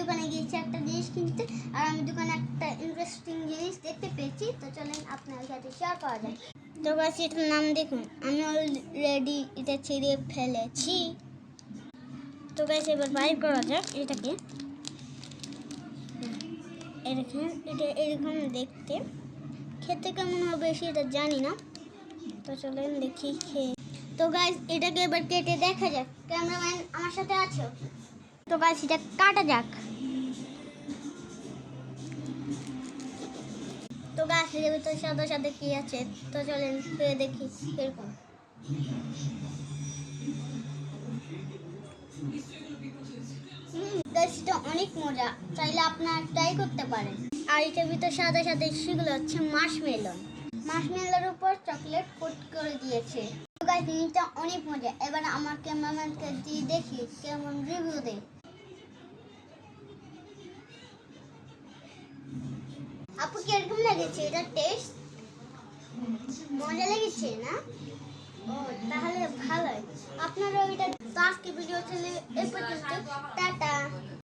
দোকানে গিয়েছি একটা জিনিস কিনতে, আর আমি দোকানে একটা ইন্টারেস্টিং জিনিস দেখতে পেয়েছি। তো চলেন আপনার সাথে শেয়ার করা যায়। তো গাছ এটার নাম দেখুন, আমি অলরেডি এটা ছিঁড়ে ফেলেছি। তো গাছ এবার বাইর করা যাক এটাকে। এরকম এটা এরকম দেখতে, খেতে কেমন হবে সেটা জানি না। তো চলেন দেখি খেয়ে। তো গাইস এটাকে এবার কেটে দেখা যাক। ক্যামেরাম্যান আমার সাথে আছে। তো গাইস এটা কাটা যাক। তো গাছ এর ভিতরে সাদা সাদা কি আছে, তো চলেন খেয়ে দেখি এরকম। গাইস এটা অনেক মজা, চাইলে আপনারা ট্রাই করতে পারেন। আর এটার ভিতরে সাদা সাদা সেগুলো হচ্ছে মাশমেলন। মাশমেলোর উপর চকলেট কোট করে দিয়েছে। তো গাইস জিনিসটা অনেক মজা। এবার আমার ক্যামেরাম্যানকে দিয়ে দেখি কেমন রিভিউ দেয়। আপু কিরকম লেগেছে এটা টেস্ট? মজা লেগেছে না? ও তাহলে ভালোই। আপনারা এটা আজকে ভিডিও ছিল এ পর্যন্ত। টাটা।